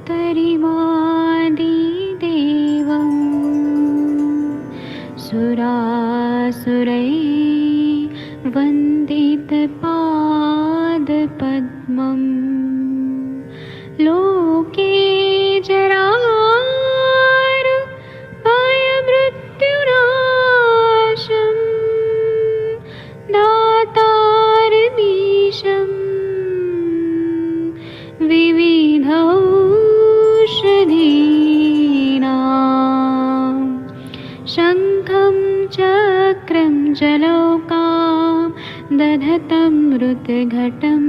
तरिमादिदेवं सुरासुरैः वन्दितपादपद्मम् लोके जरामृत्युनाशं दातारमीशं विविधौषधीनां शङ्खं चक्रं जलौकां दधतं मृतघटं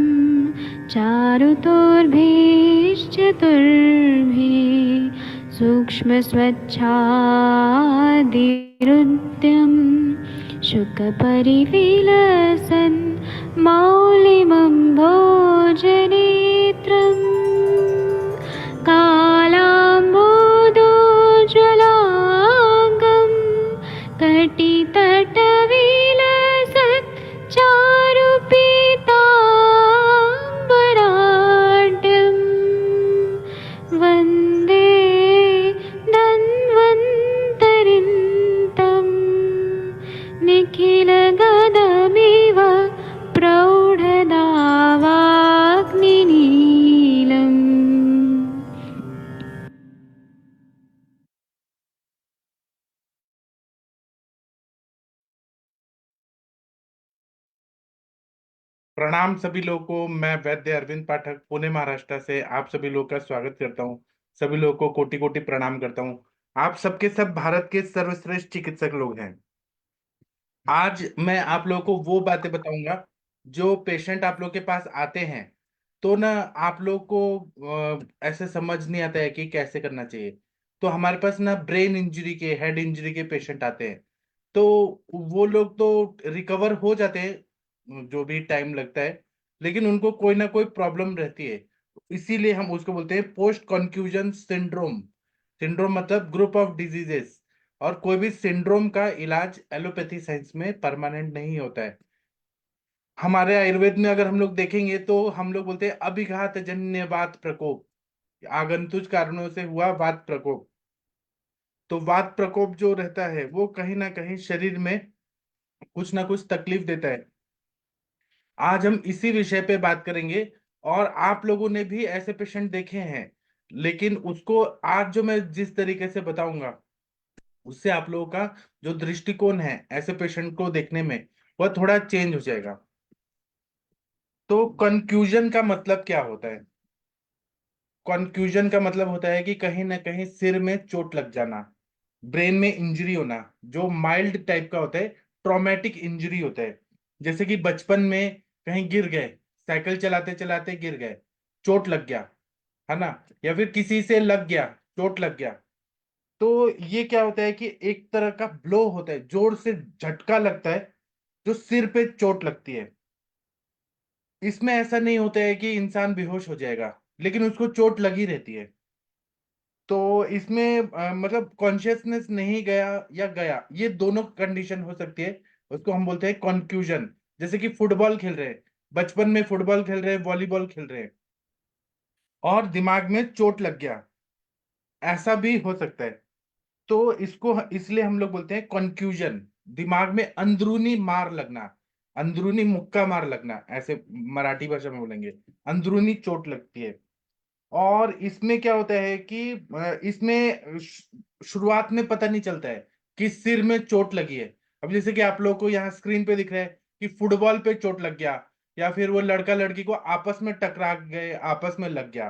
चारुतोर्भिश्चतुर्भिः सूक्ष्मस्वच्छादिरुद्यं शुकपरिविलसन् मौलिमं भोजनेत्रम् कालाम्बोदोज्ज्वलाङ्गं कटितटविलसत् चारुपीताम्बराढ्यं वन्दे धन्वन्तरिन्तं निखिलगदमिव प्रौढदावाग्निनीलम्। प्रणाम सभी लोगों को। मैं वैद्य अरविंद पाठक पुणे महाराष्ट्र से आप सभी लोगों का स्वागत करता हूं। सभी लोगों को कोटि कोटि प्रणाम करता हूं। आप सबके सब भारत के सर्वश्रेष्ठ चिकित्सक लोग हैं। आज मैं आप लोगों को वो बातें बताऊंगा जो पेशेंट आप लोग के पास आते हैं तो ना आप लोग को ऐसे समझ नहीं आता है कि कैसे करना चाहिए। तो हमारे पास ना ब्रेन इंजरी के हेड इंजरी के पेशेंट आते हैं। तो वो लोग तो रिकवर हो जाते हैं जो भी टाइम लगता है, लेकिन उनको कोई ना कोई प्रॉब्लम रहती है। इसीलिए हम उसको बोलते हैं पोस्ट कॉन्फ्यूजन सिंड्रोम। सिंड्रोम मतलब ग्रुप ऑफ डिजीजेस। और कोई भी सिंड्रोम का इलाज एलोपैथी साइंस में परमानेंट नहीं होता है। हमारे आयुर्वेद में अगर हम लोग देखेंगे तो हम लोग बोलते हैं अभिघात जन्य वात प्रकोप, आगंतुक कारणों से हुआ वात प्रकोप। तो वात प्रकोप जो रहता है वो कहीं ना कहीं शरीर में कुछ ना कुछ तकलीफ देता है। आज हम इसी विषय पे बात करेंगे। और आप लोगों ने भी ऐसे पेशेंट देखे हैं, लेकिन उसको आज जो मैं जिस तरीके से बताऊंगा उससे आप लोगों का जो दृष्टिकोण है ऐसे पेशेंट को देखने में वह थोड़ा चेंज हो जाएगा। तो कंफ्यूजन का मतलब क्या होता है? कंफ्यूजन का मतलब होता है कि कहीं ना कहीं सिर में चोट लग जाना, ब्रेन में इंजरी होना, जो माइल्ड टाइप का होता है, ट्रॉमेटिक इंजरी होता है। जैसे कि बचपन में कहीं गिर गए, साइकिल चलाते चलाते गिर गए, चोट लग गया, है ना, या फिर किसी से लग गया, चोट लग गया। तो ये क्या होता है कि एक तरह का ब्लो होता है, जोर से झटका लगता है जो सिर पे चोट लगती है। इसमें ऐसा नहीं होता है कि इंसान बेहोश हो जाएगा, लेकिन उसको चोट लगी रहती है। तो इसमें मतलब कॉन्शियसनेस नहीं गया या गया, ये दोनों कंडीशन हो सकती है। उसको हम बोलते हैं कॉन्फ्यूजन। जैसे कि फुटबॉल खेल रहे हैं, बचपन में फुटबॉल खेल रहे हैं, वॉलीबॉल खेल रहे हैं और दिमाग में चोट लग गया, ऐसा भी हो सकता है। तो इसको इसलिए हम लोग बोलते हैं कॉन्फ्यूजन। दिमाग में अंदरूनी मार लगना, अंदरूनी मुक्का मार लगना, ऐसे मराठी भाषा में बोलेंगे, अंदरूनी चोट लगती है। और इसमें क्या होता है कि इसमें शुरुआत में पता नहीं चलता है कि सिर में चोट लगी है। अब जैसे कि आप लोगों को यहाँ स्क्रीन पे दिख रहा है कि फुटबॉल पे चोट लग गया, या फिर वो लड़का लड़की को आपस में टकरा गए, आपस में लग गया,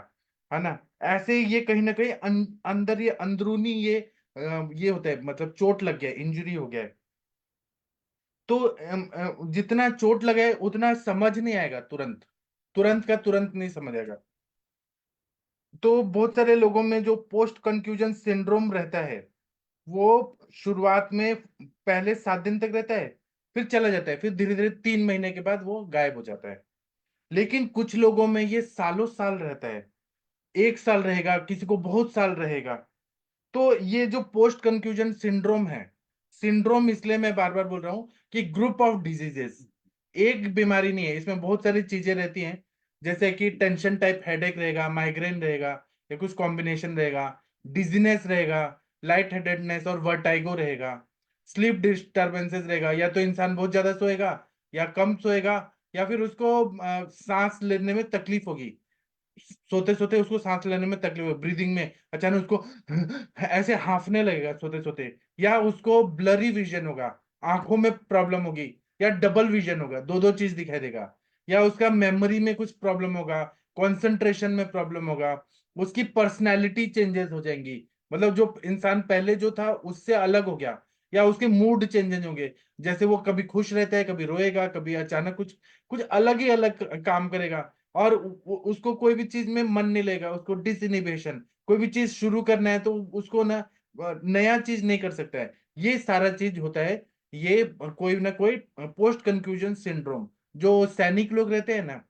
है ना। ऐसे ये कहीं ना कहीं अंदर ये अंदरूनी ये होता है, मतलब चोट लग गया, इंजरी हो गया है। तो जितना चोट लगा है उतना समझ नहीं आएगा, तुरंत तुरंत का तुरंत नहीं समझ आएगा। तो बहुत सारे लोगों में जो पोस्ट कंफ्यूजन सिंड्रोम रहता है वो शुरुआत में पहले 7 दिन तक रहता है, फिर चला जाता है, फिर धीरे धीरे 3 महीने के बाद वो गायब हो जाता है। लेकिन कुछ लोगों में ये सालों साल रहता है, 1 साल रहेगा, किसी को बहुत साल रहेगा। तो ये जो पोस्ट कंफ्यूजन सिंड्रोम है, सिंड्रोम इसलिए मैं बार बार बोल रहा हूं कि ग्रुप ऑफ डिजीजेस, एक बीमारी नहीं है, इसमें बहुत सारी चीजें रहती हैं। जैसे कि टेंशन टाइप हेडेक रहेगा, माइग्रेन रहेगा, या कुछ कॉम्बिनेशन रहेगा, डिजीनेस रहेगा, लाइट हेडेडनेस और वर्टाइगो रहेगा, स्लीप डिस्टरबेंसेस रहेगा, या तो इंसान बहुत ज्यादा सोएगा या कम सोएगा, या फिर उसको सांस लेने में तकलीफ होगी, सोते सोते उसको सांस लेने में तकलीफ होगी, ब्रीदिंग में अचानक उसको ऐसे हांफने लगेगा सोते सोते, या उसको ब्लरी विजन होगा, आंखों में प्रॉब्लम होगी, या डबल विजन होगा, दो दो चीज दिखाई देगा, या उसका मेमोरी में कुछ प्रॉब्लम होगा, कंसंट्रेशन में प्रॉब्लम होगा, उसकी पर्सनैलिटी चेंजेस हो जाएंगी, मतलब जो इंसान पहले जो था उससे अलग हो गया, या उसके मूड चेंजेस होंगे, जैसे वो कभी खुश रहता है, कभी रोएगा, कभी अचानक कुछ कुछ अलग ही अलग काम करेगा, और उसको कोई भी चीज में मन नहीं लगेगा, उसको डिसइनिबिशन, कोई भी चीज शुरू करना है तो उसको ना नया चीज नहीं कर सकता है। ये सारा चीज होता है, ये कोई ना कोई पोस्ट कंफ्यूजन सिंड्रोम। जो सैनिक लोग रहते हैं ना,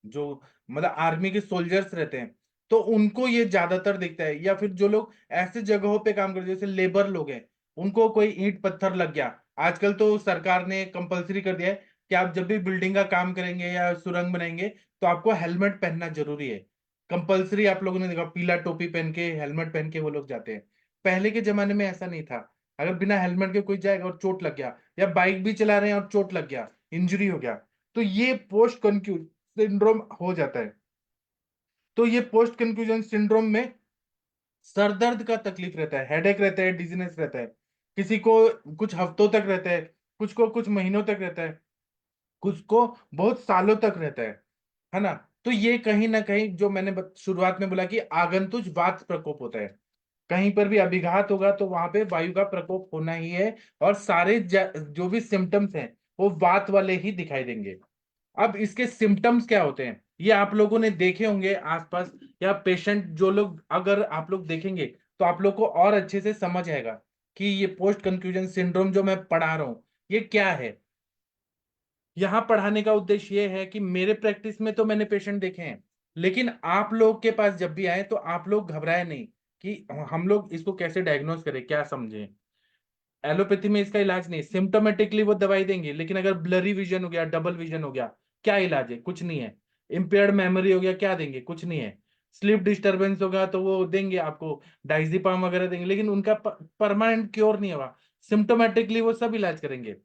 जो मतलब आर्मी के सोल्जर्स रहते हैं, तो उनको ये ज्यादातर दिखता है, या फिर जो लोग ऐसे जगहों पे काम करते हैं जैसे लेबर लोग हैं, उनको कोई ईंट पत्थर लग गया। आजकल तो सरकार ने कंपलसरी कर दिया है कि आप जब भी बिल्डिंग का काम करेंगे या सुरंग बनाएंगे तो आपको हेलमेट पहनना जरूरी है। कंपलसरी, आप लोगों ने देखा पीला टोपी पहन के हेलमेट पहन के वो लोग जाते हैं। पहले के जमाने में ऐसा नहीं था। अगर बिना हेलमेट के कोई जाएगा और चोट लग गया, या बाइक भी चला रहे हैं और चोट लग गया, इंजरी हो गया, तो ये पोस्ट सिंड्रोम हो जाता है। तो ये पोस्ट कंफ्यूजन सिंड्रोम में सर दर्द का तकलीफ रहता है, हेडेक रहता है, डिजीनेस रहता है, किसी को कुछ हफ्तों तक रहता है, कुछ को कुछ महीनों तक रहता है, कुछ को बहुत सालों तक रहता है ना। तो ये कहीं ना कहीं जो मैंने शुरुआत में बोला कि आगंतुक वात प्रकोप होता है, कहीं पर भी अभिघात होगा तो वहां पे वायु का प्रकोप होना ही है, और सारे जो भी सिम्टम्स हैं वो वात वाले ही दिखाई देंगे। अब इसके सिम्टम्स क्या होते हैं ये आप लोगों ने देखे होंगे आसपास, या पेशेंट जो लोग अगर आप लोग देखेंगे तो आप लोग को और अच्छे से समझ आएगा कि ये पोस्ट कंफ्यूजन सिंड्रोम जो मैं पढ़ा रहा हूं ये क्या है। यहाँ पढ़ाने का उद्देश्य ये है कि मेरे प्रैक्टिस में तो मैंने पेशेंट देखे हैं, लेकिन आप लोग के पास जब भी आए तो आप लोग घबराए नहीं कि हम लोग इसको कैसे डायग्नोस करें, क्या समझें। एलोपैथी में इसका इलाज नहीं, सिम्टोमेटिकली वो दवाई देंगे, लेकिन अगर ब्लरी विजन हो गया, डबल विजन हो गया, क्या इलाज है? कुछ नहीं है। इम्पेयर्ड मेमोरी हो गया, क्या देंगे? कुछ नहीं है। स्लीप डिस्टरबेंस होगा तो वो देंगे आपको, डाइजीपाम वगैरह देंगे, लेकिन उनका परमानेंट क्योर नहीं होगा। सिम्टोमेटिकली वो सब इलाज करेंगे।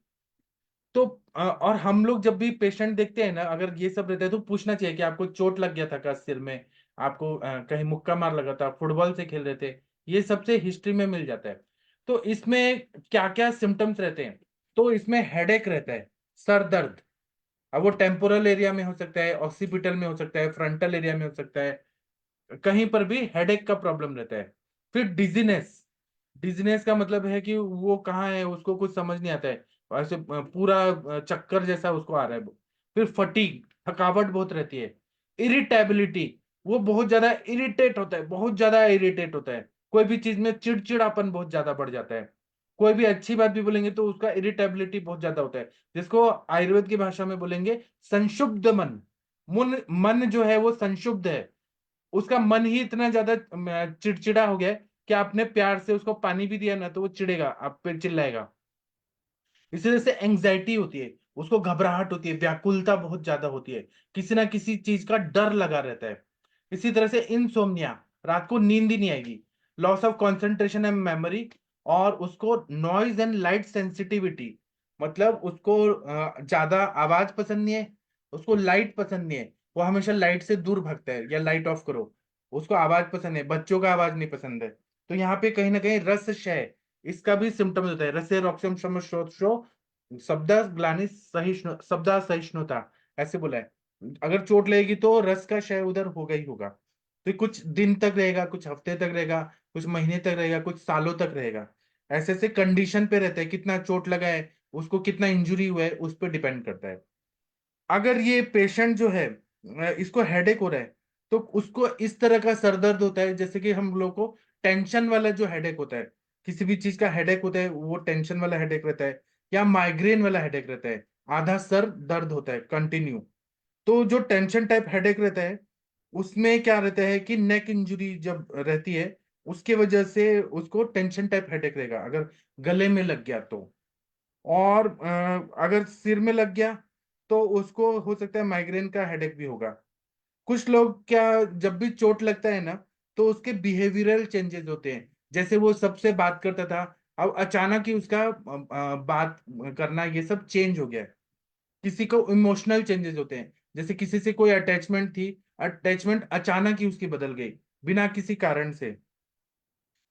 तो और हम लोग जब भी पेशेंट देखते हैं ना, अगर ये सब रहता है तो पूछना चाहिए कि आपको चोट लग गया था क्या सिर में, आपको कहीं मुक्का मार लगा था, फुटबॉल से खेल रहे थे, ये सबसे हिस्ट्री में मिल जाता है। तो इसमें क्या क्या सिम्टम्स रहते हैं? तो इसमें हेडेक रहता है, सर दर्द। अब वो टेम्पोरल एरिया में हो सकता है, ऑक्सीपिटल में हो सकता है, फ्रंटल एरिया में हो सकता है, कहीं पर भी हेडेक का प्रॉब्लम रहता है। फिर डिजीनेस, डिजीनेस का मतलब है कि वो कहाँ है उसको कुछ समझ नहीं आता है, ऐसे पूरा चक्कर जैसा उसको आ रहा है। फिर फटीग, थकावट बहुत रहती है। इरिटेबिलिटी, वो बहुत ज्यादा इरिटेट होता है, बहुत ज्यादा इरिटेट होता है, कोई भी चीज में चिड़चिड़ापन बहुत ज्यादा बढ़ जाता है। कोई भी अच्छी बात भी बोलेंगे तो उसका इरिटेबिलिटी बहुत ज्यादा होता है, जिसको आयुर्वेद की भाषा में बोलेंगे संशुद्ध मन। मन मन जो है वो संशुद्ध है, उसका मन ही इतना ज्यादा चिड़चिड़ा हो गया है कि आपने प्यार से उसको पानी भी दिया ना तो वो चिड़ेगा, आप पे चिल्लाएगा। इसी तरह से एंग्जाइटी होती है, उसको घबराहट होती है, व्याकुलता बहुत ज्यादा होती है, किसी ना किसी चीज का डर लगा रहता है। इसी तरह से इंसोम्निया, रात को नींद ही नहीं आएगी। Loss of concentration and memory, और उसको नॉइज एंड लाइट सेंसिटिविटी, मतलब उसको ज्यादा आवाज पसंद नहीं है, उसको लाइट पसंद नहीं है, वो हमेशा लाइट से दूर भागता है, या लाइट ऑफ करो। उसको आवाज पसंद है, बच्चों का आवाज नहीं पसंद है। तो यहाँ पे कहीं ना कहीं रस क्षय, इसका भी सिम्टम होता है। रसे रोक्सम शम श्रोत शब्द ग्लानि सहिष्णु, शब्द सहिष्णुता, ऐसे बोला है। अगर चोट लगेगी तो रस का क्षय उधर होगा ही होगा। तो कुछ दिन तक रहेगा, कुछ हफ्ते तक रहेगा, कुछ महीने तक रहेगा, कुछ सालों तक रहेगा। ऐसे ऐसे कंडीशन पे रहता है, कितना चोट लगा है, उसको कितना इंजुरी हुआ है उस पर डिपेंड करता है। अगर ये पेशेंट जो है इसको हेडेक हो रहा है, तो उसको इस तरह का सर दर्द होता है जैसे कि हम लोग को टेंशन वाला जो हेडेक होता है, किसी भी चीज का हेडेक होता है वो टेंशन वाला हेडेक रहता है, या माइग्रेन वाला हेडेक रहता है, आधा सर दर्द होता है कंटिन्यू। तो जो टेंशन टाइप हेडेक रहता है उसमें क्या रहता है कि नेक इंजुरी जब रहती है उसके वजह से उसको टेंशन टाइप हेडेक रहेगा, अगर गले में लग गया तो। और अगर सिर में लग गया तो उसको हो सकता है माइग्रेन का हेडेक भी होगा। कुछ लोग क्या, जब भी चोट लगता है ना, तो उसके बिहेवियरल चेंजेस होते हैं। जैसे वो सबसे बात करता था, अब अचानक ही उसका बात करना ये सब चेंज हो गया है। किसी को इमोशनल चेंजेस होते हैं, जैसे किसी से कोई अटैचमेंट थी, अटैचमेंट अचानक ही उसकी बदल गई बिना किसी कारण से।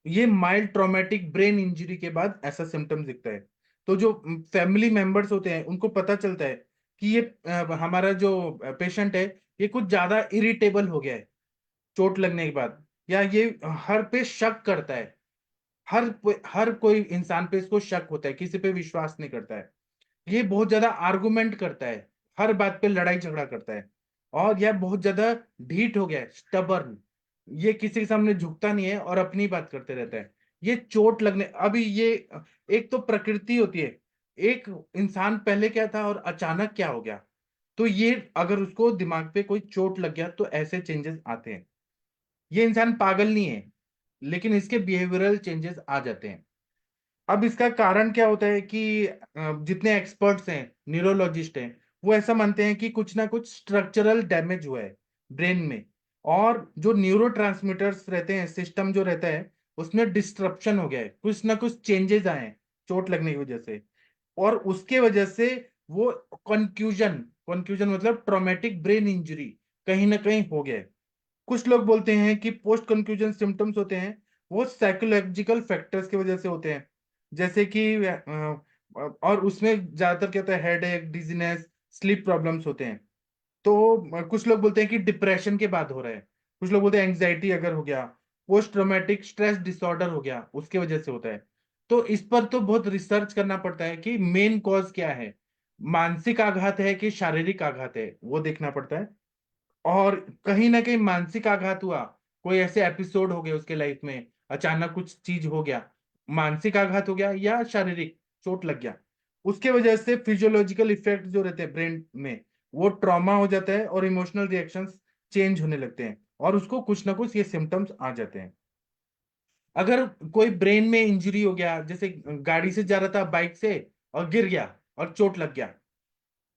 ये माइल्ड ट्रॉमेटिक ब्रेन इंजरी के बाद ऐसा सिम्टम्स दिखता है। तो जो फैमिली मेंबर्स होते हैं उनको पता चलता है कि ये हमारा जो पेशेंट है ये कुछ ज्यादा इरिटेबल हो गया है चोट लगने के बाद, या ये हर पे शक करता है। हर कोई इंसान पे इसको शक होता है, किसी पे विश्वास नहीं करता है। ये बहुत ज्यादा आर्गुमेंट करता है, हर बात पे लड़ाई झगड़ा करता है। और यह बहुत ज्यादा ढीठ हो गया है, स्टबर्न। ये किसी के सामने झुकता नहीं है और अपनी बात करते रहता है। ये चोट लगने, अभी ये एक तो प्रकृति होती है, एक इंसान पहले क्या था और अचानक क्या हो गया। तो ये अगर उसको दिमाग पे कोई चोट लग गया तो ऐसे चेंजेस आते हैं। ये इंसान पागल नहीं है, लेकिन इसके बिहेवियरल चेंजेस आ जाते हैं। अब इसका कारण क्या होता है कि जितने एक्सपर्ट्स हैं, न्यूरोलॉजिस्ट हैं, वो ऐसा मानते हैं कि कुछ ना कुछ स्ट्रक्चरल डैमेज हुआ है ब्रेन में। और जो न्यूरोट्रांसमीटर्स रहते हैं, सिस्टम जो रहता है, उसमें डिस्ट्रप्शन हो गया है, कुछ ना कुछ चेंजेस आए हैं चोट लगने की वजह से। और उसके वजह से वो कंफ्यूजन कंफ्यूजन मतलब ट्रॉमेटिक ब्रेन इंजरी कहीं ना कहीं हो गया है। कुछ लोग बोलते हैं कि पोस्ट कंफ्यूजन सिम्टम्स होते हैं, वो साइकोलॉजिकल फैक्टर्स की वजह से होते हैं। जैसे कि और उसमें ज्यादातर क्या होता है, हेडेक, डिजीनेस, स्लीप प्रॉब्लम्स होते हैं। तो कुछ लोग बोलते हैं कि डिप्रेशन के बाद हो रहा है, कुछ लोग बोलते हैं एंग्जाइटी अगर हो गया, पोस्ट ट्रॉमेटिक स्ट्रेस डिसऑर्डर हो गया उसके वजह से होता है। तो इस पर तो बहुत रिसर्च करना पड़ता है कि मेन कॉज क्या है, मानसिक आघात है कि शारीरिक आघात है, वो देखना पड़ता है। और कहीं ना कहीं मानसिक आघात हुआ, कोई ऐसे एपिसोड हो गए उसके लाइफ में, अचानक कुछ चीज हो गया, मानसिक आघात हो गया या शारीरिक चोट लग गया, उसके वजह से फिजियोलॉजिकल इफेक्ट जो रहते हैं ब्रेन में, वो ट्रॉमा हो जाता है और इमोशनल रिएक्शंस चेंज होने लगते हैं और उसको कुछ ना कुछ ये सिम्टम्स आ जाते हैं। अगर कोई ब्रेन में इंजरी हो गया, जैसे गाड़ी से जा रहा था बाइक से और गिर गया और चोट लग गया।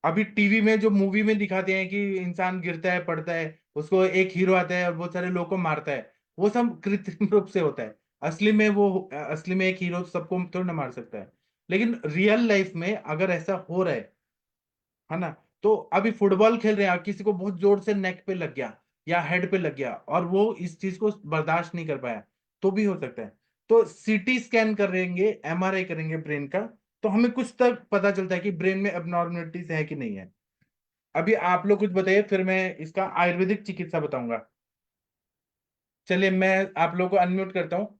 अभी टीवी में जो मूवी में दिखाते हैं कि इंसान गिरता है, पड़ता है, उसको एक हीरो आता है और बहुत सारे लोगों को मारता है, वो सब कृत्रिम रूप से होता है। असली में एक हीरो सबको थोड़ी ना मार सकता है। लेकिन रियल लाइफ में अगर ऐसा हो रहा है ना, तो अभी फुटबॉल खेल रहे हैं, किसी को बहुत जोर से नेक पे लग गया या हेड पे लग गया और वो इस चीज को बर्दाश्त नहीं कर पाया, तो भी हो सकता है। तो सीटी स्कैन करेंगे, एमआरआई करेंगे ब्रेन का, तो हमें कुछ तक पता चलता है कि ब्रेन में एबनॉर्मलिटीज है कि नहीं है। अभी आप लोग कुछ बताइए, फिर मैं इसका आयुर्वेदिक चिकित्सा बताऊंगा। चलिए मैं आप लोग को अनम्यूट करता हूँ।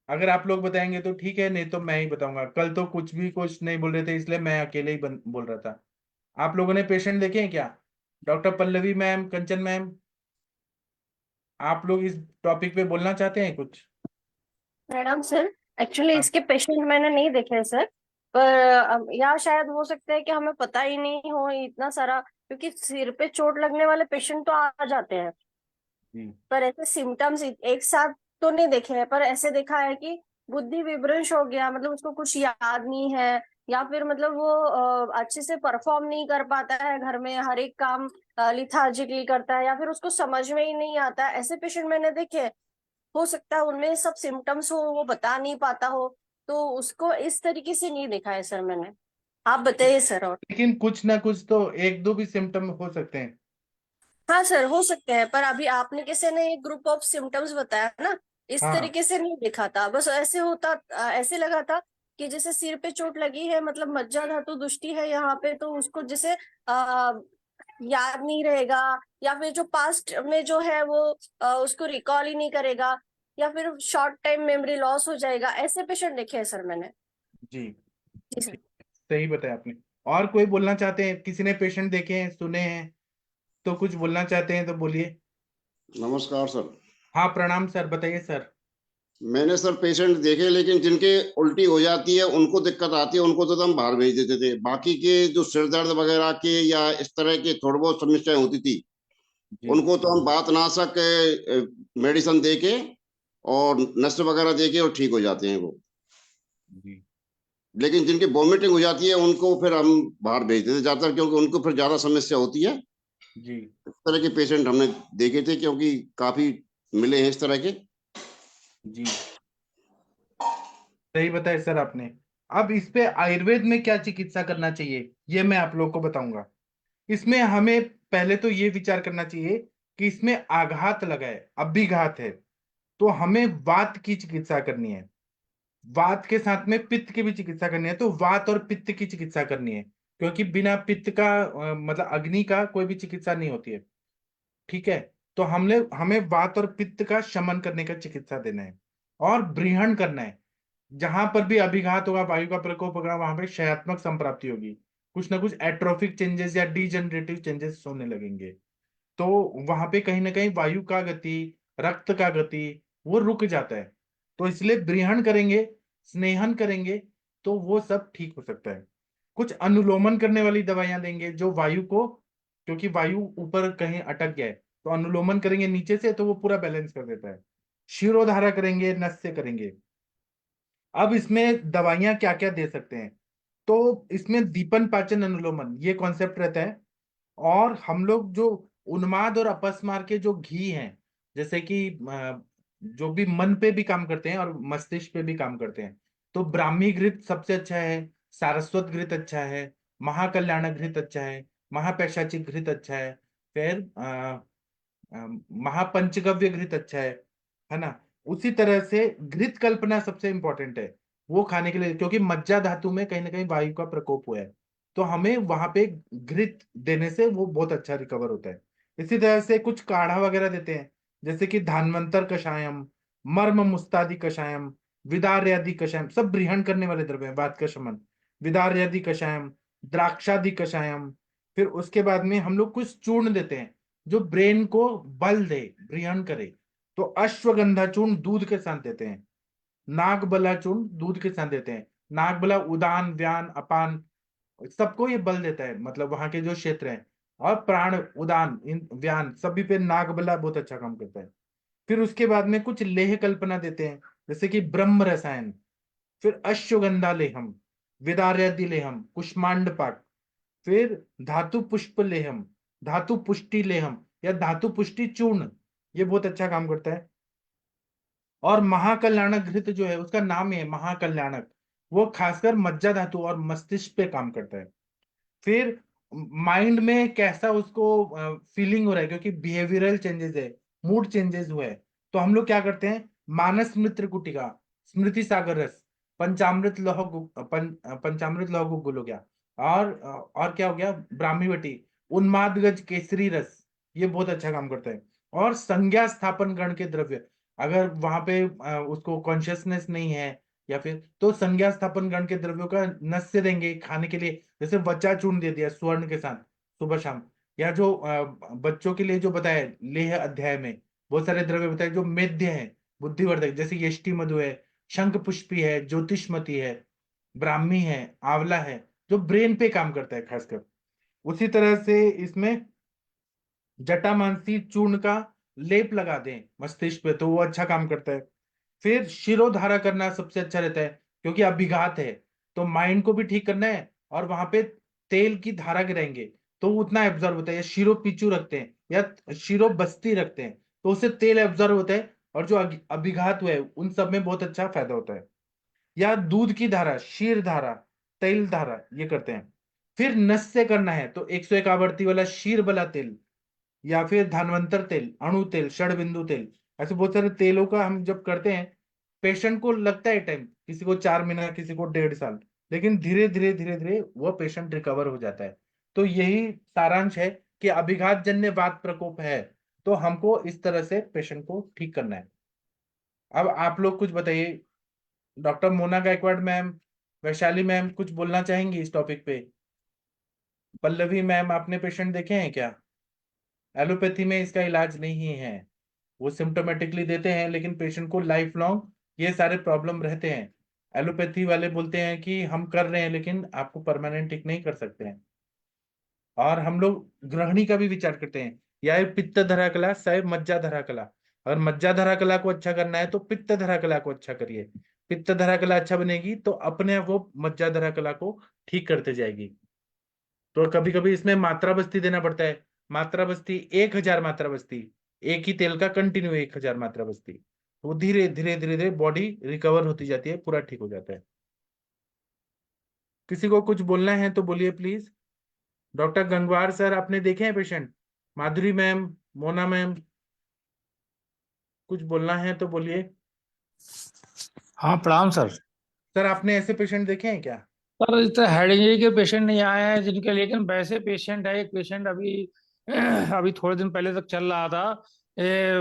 अगर आप लोग बताएंगे तो ठीक है, नहीं तो मैं ही बताऊंगा। कल तो कुछ नहीं बोल रहे थे, इसलिए मैं अकेले ही बोल रहा था। आप लोगों ने पेशेंट देखे हैं क्या? डॉक्टर पल्लवी मैम, कंचन मैम, आप लोग इस टॉपिक पे बोलना चाहते हैं कुछ? मैडम सर, एक्चुअली हाँ। इसके पेशेंट मैंने नहीं देखे सर। पर या शायद हो सकता है कि हमें पता ही नहीं हो इतना सारा, क्योंकि सिर पे चोट लगने वाले पेशेंट तो आ जाते हैं। जी। पर ऐसे सिम्टम्स एक साथ तो नहीं देखे हैं, पर ऐसे देखा है कि बुद्धि विभ्रंश हो गया, मतलब उसको कुछ याद नहीं है, या फिर मतलब वो अच्छे से परफॉर्म नहीं कर पाता है घर में, हर एक काम लिथार्जिकली करता है, या फिर उसको समझ में ही नहीं आता। ऐसे पेशेंट मैंने देखे हैं। हो सकता है उनमें सब सिम्टम्स हो, वो बता नहीं पाता हो, तो उसको इस तरीके से नहीं देखा है सर मैंने। आप बताइए सर। और लेकिन कुछ ना कुछ तो एक दो भी सिम्टम हो सकते हैं। हाँ सर, हो सकते हैं, पर अभी आपने किसी ने एक ग्रुप ऑफ सिम्टम्स बताया ना, इस हाँ। तरीके से नहीं देखा था। बस ऐसे होता, ऐसे लगा था कि जैसे सिर पे चोट लगी है, मतलब मज्जा धातु दुष्टि है यहाँ पे, तो उसको जैसे याद नहीं रहेगा, या फिर जो पास्ट में जो है वो उसको रिकॉल ही नहीं करेगा, या फिर शॉर्ट टाइम मेमोरी लॉस हो जाएगा। ऐसे पेशेंट देखे हैं सर मैंने। जी। जी सर। ठीक, सही बताया आपने। और कोई बोलना चाहते हैं? किसी ने पेशेंट देखे हैं, सुने हैं, तो कुछ बोलना चाहते हैं तो बोलिए। नमस्कार सर। हाँ प्रणाम सर, बताइए सर। मैंने सर पेशेंट देखे, लेकिन जिनके उल्टी हो जाती है उनको दिक्कत आती है, उनको तो हम बाहर भेज देते थे। बाकी के जो सिर दर्द वगैरह के या इस तरह के थोड़ी बहुत समस्याएं होती थी, जी। उनको तो हम बात नाशक मेडिसिन दे के और नस वगैरह दे के और ठीक हो जाते हैं वो। जी। लेकिन जिनकी वॉमिटिंग हो जाती है उनको फिर हम बाहर भेज देते ज्यादातर, क्योंकि उनको फिर ज्यादा समस्या होती है। जी इस तरह के पेशेंट हमने देखे थे, क्योंकि काफी मिले हैं इस तरह के। जी, सही बताया सर आपने। अब इस पे आयुर्वेद में क्या चिकित्सा करना चाहिए ये मैं आप लोग को बताऊंगा। इसमें हमें पहले तो ये विचार करना चाहिए कि इसमें आघात लगा है, अभिघात है, तो हमें वात की चिकित्सा करनी है। वात के साथ में पित्त की भी चिकित्सा करनी है, तो वात और पित्त की चिकित्सा करनी है, क्योंकि बिना पित्त का मतलब अग्नि का कोई भी चिकित्सा नहीं होती है। ठीक है, तो हमने हमें वात और पित्त का शमन करने का चिकित्सा देना है और ब्रीहण करना है। जहां पर भी अभिघात होगा, वायु का प्रकोप होगा, वहां पे क्षयात्मक संप्राप्ति होगी, कुछ ना कुछ एट्रोफिक चेंजेस या डीजनरेटिव चेंजेस होने लगेंगे। तो वहां पे कहीं ना कहीं वायु का गति, रक्त का गति वो रुक जाता है। तो इसलिए ब्रीहण करेंगे, स्नेहन करेंगे, तो वो सब ठीक हो सकता है। कुछ अनुलोमन करने वाली दवाइयां देंगे जो वायु को, क्योंकि वायु ऊपर कहीं अटक गया है, तो अनुलोमन करेंगे नीचे से तो वो पूरा बैलेंस कर देता है। शिरोधारा करेंगे, नस से करेंगे। अब इसमें दवाइयां क्या क्या दे सकते हैं, तो इसमें दीपन पाचन अनुलोमन ये कॉन्सेप्ट रहता है। और हम लोग जो उन्माद और अपस्मार के जो घी हैं, जैसे कि जो भी मन पे भी काम करते हैं और मस्तिष्क पे भी काम करते हैं, तो ब्राह्मी घृत सबसे अच्छा है, सारस्वत घृत अच्छा है, महाकल्याण घृत अच्छा है, महापैशाची घृत अच्छा है, फिर महापंचगव्य घृत अच्छा है ना। उसी तरह से घृत कल्पना सबसे इंपॉर्टेंट है वो खाने के लिए, क्योंकि मज्जा धातु में कहीं ना कहीं वायु का प्रकोप हुआ है, तो हमें वहां पे घृत देने से वो बहुत अच्छा रिकवर होता है। इसी तरह से कुछ काढ़ा वगैरह देते हैं, जैसे कि धानवंतर कषायम, मर्म मुस्तादि कषायम, विदार्यादि कषायम, सब ब्रीहण करने वाले द्रव्य हैं, वात का शमन। विदार्यादि कषायम, द्राक्षादि कषायम। फिर उसके बाद में हम लोग कुछ चूर्ण देते हैं जो ब्रेन को बल दे, ब्रीहण करे। तो अश्वगंधा चूर्ण दूध के साथ देते हैं, नागबला चूर्ण दूध के साथ देते हैं। नागबला उदान, व्यान, अपान सबको ये बल देता है, मतलब वहां के जो क्षेत्र हैं। और प्राण, उदान, इन व्यान सभी पे नागबला बहुत अच्छा काम करता है। फिर उसके बाद में कुछ लेह कल्पना देते हैं, जैसे कि ब्रह्म रसायन, फिर अश्वगंधा लेहम, विदार्यादि लेहम, कुष्मांड पाक, फिर धातु पुष्प लेहम, धातु पुष्टि लेहम या धातु पुष्टि चूर्ण, ये बहुत अच्छा काम करता है। और महाकल्याणक घृत जो है उसका नाम ही है महाकल्याणक, वो खासकर मज्जा धातु और मस्तिष्क पे काम करता है। फिर माइंड में कैसा उसको फीलिंग हो रहा है, क्योंकि बिहेवियरल चेंजेस है, मूड चेंजेस हुए हैं, तो हम लोग क्या करते हैं, मानस मित्र कुटिका, स्मृति सागर रस, पंचामृत लौह पंचामृत लौह गुग्गुल हो गया, और क्या हो गया, ब्राह्मी बटी, उन्मादगज केसरी रस, ये बहुत अच्छा काम करता है। और संज्ञा स्थापन गण के द्रव्य, अगर वहां पे उसको कॉन्शियसनेस नहीं है, या फिर तो संज्ञा स्थापन गण के द्रव्यों का नस से देंगे खाने के लिए, जैसे वचा चूर्ण दे दिया स्वर्ण के साथ सुबह शाम। या जो बच्चों के लिए जो बताया लेह अध्याय में बहुत सारे द्रव्य बताए जो मेध्य है, बुद्धिवर्धक, जैसे यष्टि मधु है, शंख पुष्पी है, ज्योतिषमती है, ब्राह्मी है, आंवला है, जो ब्रेन पे काम करता है खासकर। उसी तरह से इसमें जटामांसी चूर्ण का लेप लगा दें मस्तिष्क पे तो वो अच्छा काम करता है। फिर शिरोधारा करना सबसे अच्छा रहता है, क्योंकि अभिघात है, तो माइंड को भी ठीक करना है, और वहां पे तेल की धारा गिराएंगे तो उतना एब्जॉर्ब होता है। या शिरो पीछू रखते हैं या शिरो बस्ती रखते हैं तो उससे तेल एब्जॉर्ब होता है, और जो अभिघात हुआ है उन सब में बहुत अच्छा फायदा होता है। या दूध की धारा, शीर धारा, तेल धारा, ये करते हैं। फिर नस से करना है तो 101 आवर्ती वाला शीर बला तेल, या फिर धन्वंतर तेल, अणु तेल, षड बिंदु तेल, ऐसे बहुत सारे तेलों का हम जब करते हैं, पेशेंट को लगता है टाइम, किसी को 4 महीना, किसी को 1.5 साल, लेकिन धीरे धीरे धीरे धीरे वो पेशेंट रिकवर हो जाता है। तो यही सारांश है कि अभिघात जन्य वात प्रकोप है तो हमको इस तरह से पेशेंट को ठीक करना है। अब आप लोग कुछ बताइए, doctor Mona Gaikwad ma'am, Vaishali ma'am कुछ बोलना चाहेंगी इस टॉपिक पे? पल्लवी मैम, आपने पेशेंट देखे हैं क्या? एलोपैथी में इसका इलाज नहीं है, वो सिम्टोमेटिकली देते हैं लेकिन पेशेंट को लाइफ लॉन्ग ये सारे प्रॉब्लम रहते हैं। एलोपैथी वाले बोलते हैं कि हम कर रहे हैं लेकिन आपको परमानेंट ठीक नहीं कर सकते हैं। और हम लोग ग्रहणी का भी विचार करते हैं, या ये पित्त धरा कला साहेब मज्जा धरा कला, अगर मज्जा धरा कला को अच्छा करना है तो पित्त धरा कला को अच्छा करिए। पित्त धरा कला अच्छा बनेगी तो अपने आप वो मज्जा धरा कला को ठीक करते जाएगी। तो कभी कभी इसमें मात्रा बस्ती देना पड़ता है। मात्रा बस्ती 1000 मात्रा बस्ती, एक ही तेल का कंटिन्यू 1000 मात्रा बस्ती, वो धीरे धीरे धीरे धीरे बॉडी रिकवर होती जाती है, पूरा ठीक हो जाता है। किसी को कुछ बोलना है तो बोलिए प्लीज। डॉक्टर गंगवार सर आपने देखे हैं पेशेंट? माधुरी मैम, मोना मैम, कुछ बोलना है तो बोलिए। हाँ प्रणाम सर। सर आपने ऐसे पेशेंट देखे हैं क्या? सर इस तरह हेड इंजरी के पेशेंट नहीं आए हैं जिनके, लेकिन वैसे पेशेंट है। एक पेशेंट अभी अभी थोड़े दिन पहले तक चल रहा था,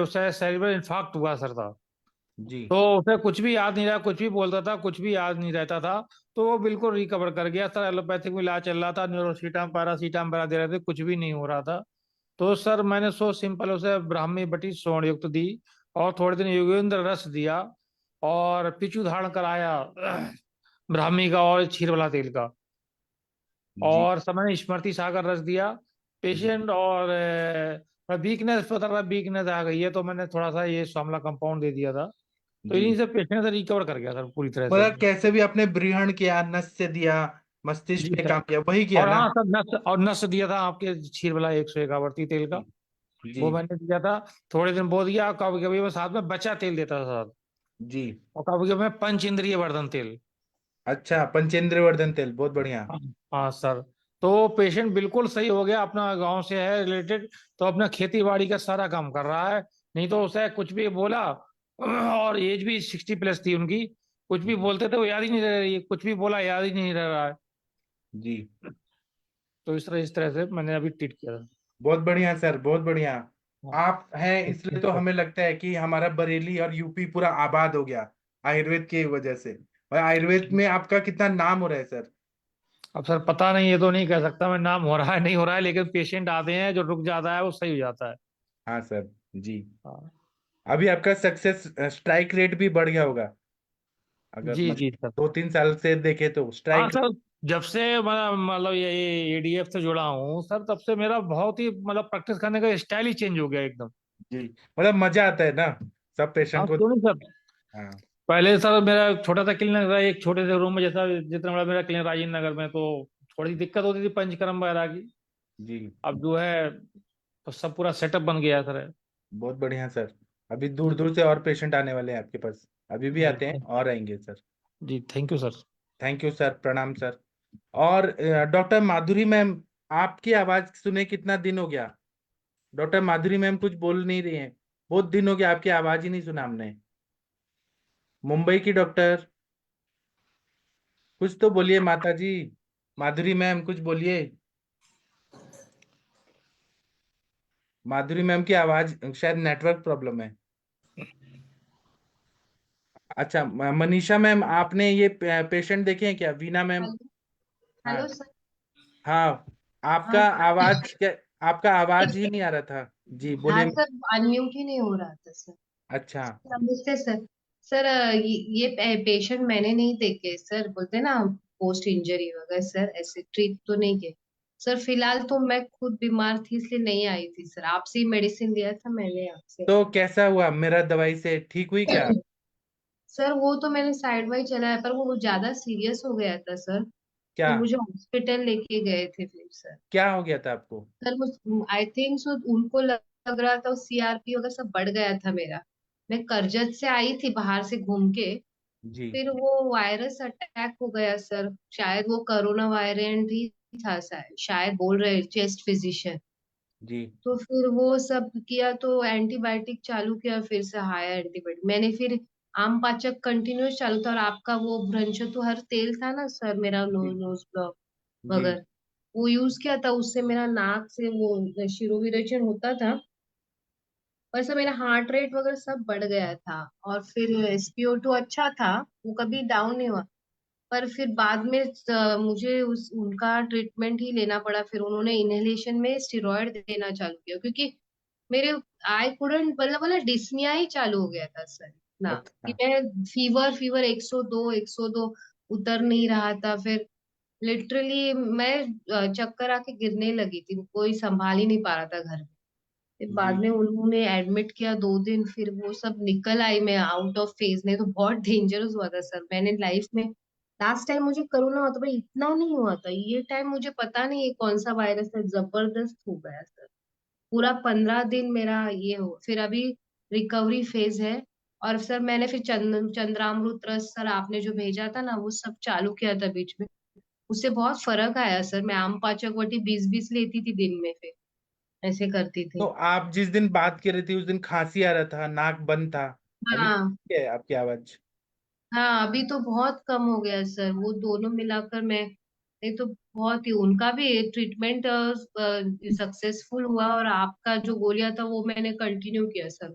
उसे सेरिब्रल इन्फार्क्ट हुआ सर था। जी तो उसे कुछ भी याद नहीं रहा, कुछ भी बोलता था, कुछ भी याद नहीं रहता था। तो वो बिल्कुल रिकवर कर गया सर। एलोपैथिक में इलाज चल रहा था, न्यूरोसीटाम पैरासीटाम वगैरह दे रहे थे, कुछ भी नहीं हो रहा था। तो सर मैंने सो सिंपल उसे ब्राह्मी बटी स्वर्ण युक्त दी, और थोड़े दिन योगेंद्र रस दिया, और पिचू धारण कराया ब्राह्मी का और क्षीर वाला तेल का, जी और सब मैंने स्मृति सागर रस दिया पेशेंट। और वीकनेस पता था, वीकनेस आ गई है, तो मैंने थोड़ा सा ये स्वामला कंपाउंड दे दिया था। तो जी। इन्हीं से पेशेंट से रिकवर कर गया सर पूरी तरह से। मतलब कैसे भी आपने ब्रीहण किया, नस से दिया, जी मस्तिष्क पे सर। काम किया, वही किया और ना? हाँ सर, नस दिया था आपके क्षीर वाला 101 आवर्ती तेल का, जी वो मैंने दिया था। थोड़े दिन वो दिया, कभी कभी मैं साथ में बचा तेल देता था सर, जी। और कभी कभी मैं पंच इंद्रिय वर्धन तेल। अच्छा, पंचेंद्र वर्धन तेल, बहुत बढ़िया। हाँ हाँ सर। तो पेशेंट बिल्कुल सही हो गया, अपना गांव से है रिलेटेड, तो अपना खेती बाड़ी का सारा काम कर रहा है। नहीं तो उसे कुछ भी बोला, और एज भी 60+ थी उनकी, कुछ भी बोलते थे वो याद ही नहीं रह रही है, कुछ भी बोला याद ही नहीं रह रहा है। जी तो इस तरह से मैंने अभी ट्रीट किया था। बहुत बढ़िया सर, बहुत बढ़िया। हाँ, आप हैं thank इसलिए you, तो sir। हमें लगता है कि हमारा बरेली और यूपी पूरा आबाद हो गया आयुर्वेद की वजह से। और आयुर्वेद में आपका कितना नाम हो रहा है सर। अब सर पता नहीं, ये तो नहीं कह सकता मैं नाम हो रहा है नहीं हो रहा है, लेकिन पेशेंट आते हैं, जो रुक जाता है वो सही हो जाता है। हाँ सर। जी। हाँ। अभी आपका सक्सेस स्ट्राइक रेट भी बढ़ गया होगा, अगर जी मतलब जी सर। 2-3 साल से देखे तो हाँ स्ट्राइक। सर, जब से मैं मतलब ये एडीएफ से जुड़ा हूँ सर, तब से मेरा बहुत ही मतलब प्रैक्टिस करने का स्टाइल ही चेंज हो गया एकदम। जी मतलब मजा आता है ना सब हाँ पेशेंट को। क्यों नहीं सर। हाँ पहले सर मेरा छोटा सा क्लिनिक था, एक छोटे से रूम में, जैसा जितना बड़ा मेरा क्लिनिक राजेंद्र नगर में, तो थोड़ी दिक्कत होती थी पंचकर्म वगैरह की। जी। अब जो है तो सब पूरा सेटअप बन गया सर। बहुत बढ़िया सर। अभी दूर दूर से और पेशेंट आने वाले हैं आपके पास, अभी भी जी आते हैं और आएंगे सर। जी, thank you sir. Thank you sir, प्रणाम सर। और डॉक्टर माधुरी मैम, आपकी आवाज सुने कितना दिन हो गया? डॉक्टर माधुरी मैम कुछ बोल नहीं रही हैं, बहुत दिन हो गया, आपकी आवाज ही नहीं सुना हमने। मुंबई की डॉक्टर, कुछ तो बोलिए माता जी। माधुरी मैम कुछ बोलिए। माधुरी मैम की आवाज, शायद नेटवर्क प्रॉब्लम है। अच्छा मनीषा मैम, आपने ये पेशेंट देखे हैं क्या, वीना मैम? हेलो। हाँ हेलो सर। हाँ। हाँ आपका आवाज क्या, आपका आवाज ही नहीं आ रहा था। जी हाँ बोलिए। सर, अनम्यूट ही नहीं हो रहा था सर। अच्छा। नमस्ते सर। सर ये पेशेंट मैंने नहीं देखे सर, बोलते ना पोस्ट इंजरी वगैरह, सर ऐसे ट्रीट तो नहीं किए। सर फिलहाल तो मैं खुद बीमार थी इसलिए नहीं आई थी सर, आपसे ही मेडिसिन लिया था मैंने आपसे। तो कैसा हुआ, मेरा दवाई से ठीक हुई क्या? सर वो तो मैंने साइड बाई चलाया, पर वो ज्यादा सीरियस हो गया था सर, क्या? तो मुझे हॉस्पिटल लेके गए थे फिर सर। क्या हो गया था आपको? सर आई थिंक सो उनको लग रहा था सीआरपी वगैरह सब बढ़ गया था मेरा। मैं करजत से आई थी बाहर से घूम के, जी फिर वो वायरस अटैक हो गया सर, शायद वो कोरोना वेरिएंट ही था शायद, शायद बोल रहे चेस्ट फिजिशियन। जी तो फिर वो सब किया तो एंटीबायोटिक चालू किया, फिर से हायर एंटीबायोटिक मैंने, फिर आम पाचक कंटिन्यूस चालू था, और आपका वो ब्रंशतुहर तेल था ना सर, मेरा जी नोज ब्लॉक जी वगैरह वो यूज किया था, उससे मेरा नाक से वो शिरोविरेचन होता था, और सर मेरा हार्ट रेट वगैरह सब बढ़ गया था। और फिर SpO2 अच्छा था, वो कभी डाउन नहीं हुआ। पर फिर बाद में मुझे उस उनका ट्रीटमेंट ही लेना पड़ा, फिर उन्होंने इनहेलेशन में स्टेरॉइड देना चालू किया, क्योंकि मेरे आई कुडंट मतलब वाला डिस्निया ही चालू हो गया था सर ना, कि अच्छा। मैं फीवर फीवर 102 उतर नहीं रहा था। फिर लिटरली मैं चक्कर आके गिरने लगी थी, कोई संभाल ही नहीं पा रहा था घर में। फिर बाद जी में उन्होंने एडमिट किया 2 दिन, फिर वो सब निकल आई, मैं आउट ऑफ फेज। नहीं तो बहुत डेंजरस हुआ था सर। मैंने लाइफ में लास्ट टाइम मुझे कोरोना हुआ था, पर इतना नहीं हुआ था। ये टाइम मुझे पता नहीं ये कौन सा वायरस है, जबरदस्त हो गया सर। पूरा 15 दिन मेरा ये हो, फिर अभी रिकवरी फेज है। और सर मैंने फिर चंद्रामृत रस सर आपने जो भेजा था ना, वो सब चालू किया था बीच में। उससे बहुत फर्क आया सर। मैं आम पाचक वटी 20-20 लेती थी दिन में, फिर ऐसे करती तो थी। आप जिस दिन बात कर रही थी उस दिन खांसी आ रहा था, नाक बंद था, अभी हाँ ठीक है आपकी आवाज? हाँ, अभी तो बहुत कम हो गया सर। वो दोनों मिलाकर मैं, नहीं तो बहुत ही, उनका भी ट्रीटमेंट सक्सेसफुल हुआ, और आपका जो गोलियां था वो मैंने कंटिन्यू किया सर।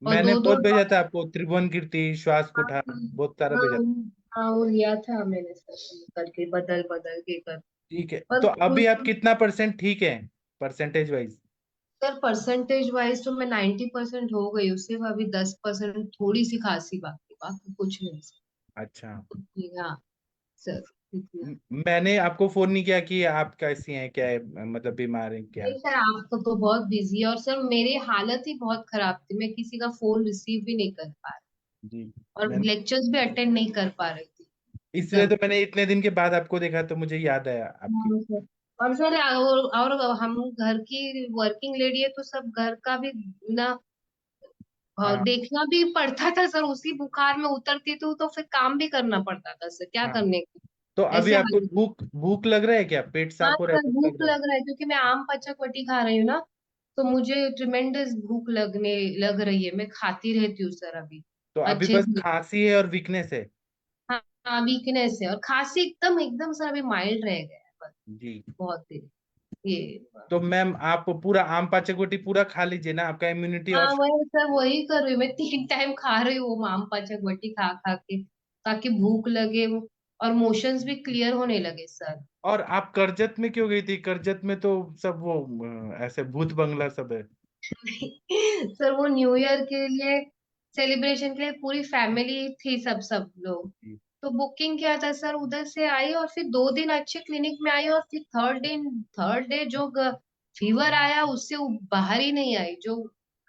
और मैंने दो दो बहुत भेजा था आपको, त्रिभुवन कीर्ति, श्वास कुठार, बहुत सारा हाँ भेजा था। हाँ, वो लिया था मैंने सर, करके बदल बदल के कर। ठीक है, पर तो अभी आप कुछ कितना परसेंट ठीक है, percentage wise? Sir, percentage wise तो मैं 90% हो गई। उससे अभी 10% थोड़ी सी खांसी बाकी, बाकी कुछ नहीं सर। अच्छा। हाँ सर, इतना। मैंने आपको फोन नहीं किया कि आप कैसी हैं, क्या है, मतलब बीमार हैं क्या? नहीं सर, आपको तो बहुत बिजी है, और सर मेरी हालत ही बहुत खराब थी। मैं किसी का फोन रिसीव भी नहीं कर पा रही, जी। और मैं लेक्चर्स भी अटेंड नहीं कर पा रही थी इसलिए सर। तो मैंने इतने दिन के बाद आपको देखा तो मुझे याद आया आपकी। हाँ सर। और सर, और हम घर की वर्किंग लेडी है, तो सब घर का भी ना हाँ देखना भी पड़ता था सर। उसी बुखार में उतरती तो फिर काम भी करना पड़ता था सर, क्या हाँ। करने का। तो अभी ऐसे आपको हाल। भूख भूख लग रहा है क्या, पेट हाँ साफ हो रहा सर, है, भूख भूख लग रहा है? लग रहा है, क्योंकि मैं आम पचक वटी खा रही हूँ ना, तो मुझे ट्रिमेंडस भूख लग रही है। मैं खाती रहती हूँ सर अभी तो अभी अच्छे बस से। खांसी है और वीकनेस है? हाँ हाँ, वीकनेस है, और खांसी एकदम एकदम सर अभी माइल्ड रह गया है बस। जी। बहुत दिन ये। तो मैम आप पूरा आम पाचक पूरा खा लीजिए ना, आपका इम्यूनिटी और हाँ वही सर, वही कर रही हूँ मैं। 3 टाइम खा रही हूँ वो आम पाचक वटी खा खा के, ताकि भूख लगे वो, और मोशंस भी क्लियर होने लगे सर। और आप करजत में क्यों गई थी? करजत में तो सब वो ऐसे भूत बंगला सब है। सर वो न्यू ईयर के लिए, सेलिब्रेशन के लिए पूरी फैमिली थी, सब सब लोग। जी। तो बुकिंग किया था सर, उधर से आई, और फिर 2 दिन अच्छे क्लिनिक में आई, और फिर थर्ड डे जो फीवर आया, उससे वो बाहर ही नहीं आई। जो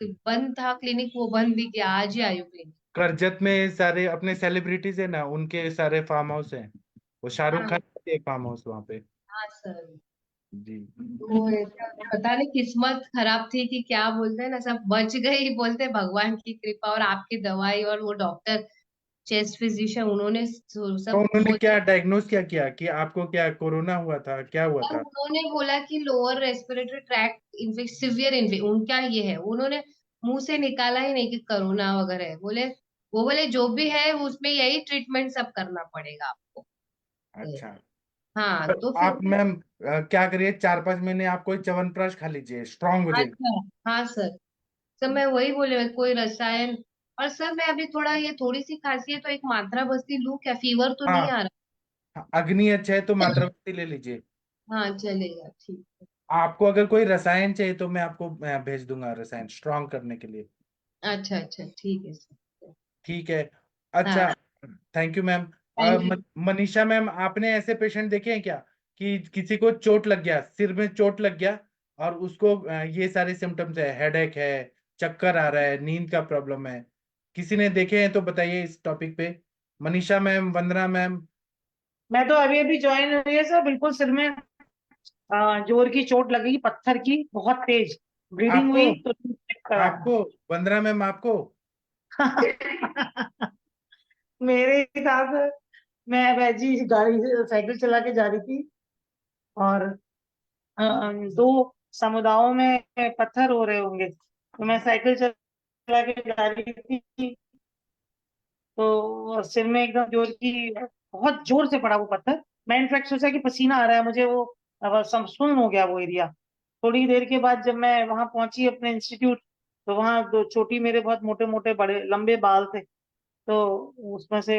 बंद था क्लिनिक, वो बंद भी किया। आज ही आई हूँ क्लिनिक। करजत में सारे अपने सेलिब्रिटीज है ना, उनके सारे फार्म हाउस हैं। वो शाहरुख खान हाँ का एक फार्म हाउस वहाँ पे। हाँ सर। जी। वो पता नहीं किस्मत खराब थी कि क्या, बोलते हैं ना, सब बच गई, बोलते हैं भगवान की कृपा और आपकी दवाई, और वो डॉक्टर, चेस्ट फिजिशियन, उन्होंने तो सब उन्होंने वो। क्या डायग्नोस क्या किया कि आपको क्या कोरोना हुआ था, क्या हुआ और था? उन्होंने बोला कि lower respiratory tract infection, severe infection उनका ये है। उन्होंने मुंह से निकाला ही नहीं कि कोरोना वगैरह है। वो बोले जो भी है उसमें यही ट्रीटमेंट सब करना पड़ेगा आपको। अच्छा। हाँ तो तो फिर। आप मैम क्या करिए, 4-5 महीने आप कोई च्यवनप्राश खा लीजिए, स्ट्रांग हो जाएगी। अच्छा। हाँ सर। सर मैं वही बोले, कोई रसायन। और सर मैं अभी थोड़ा, ये थोड़ी सी खांसी है तो एक मात्रा बस्ती लूं क्या? फीवर तो नहीं हाँ। आ हाँ, अग्नि अच्छा है तो रहा? मात्रा ले लीजिए। हाँ चलेगा, ठीक है। आपको अगर कोई रसायन चाहिए तो मैं आपको भेज दूंगा, रसायन स्ट्रांग करने के लिए। अच्छा अच्छा, ठीक है सर। ठीक है। अच्छा। हाँ। Thank you ma'am. Thank you. Manisha ma'am, आपने ऐसे पेशेंट देखे हैं क्या कि किसी को चोट लग गया, सिर में चोट लग गया, और उसको ये सारे सिम्टम्स है, हेडेक है, चक्कर आ रहा है, नींद का प्रॉब्लम है? किसी ने देखे हैं तो बताइए इस टॉपिक पे। मनीषा मैम, वंदना मैम। मैं तो अभी अभी ज्वाइन हुई है सर, बिल्कुल सिर में जोर की चोट लगी, पत्थर की, बहुत तेज ब्लीडिंग आपको हुई तो चेक कराया। आपको वंदना मैम, आपको? मेरे साथ, मैं वैजी गाड़ी से साइकिल चला के जा रही थी, और दो समुदायों में पत्थर हो रहे होंगे, तो मैं साइकिल चला के जा रही थी, तो सिर में एकदम जोर की, बहुत जोर से पड़ा वो पत्थर। मैं इनफैक्ट सोचा कि पसीना आ रहा है मुझे, वो अब सुन हो गया वो एरिया। थोड़ी देर के बाद जब मैं वहां पहुंची अपने इंस्टीट्यूट, तो वहां दो चोटी, मेरे बहुत मोटे मोटे बड़े लंबे बाल थे, तो उसमें से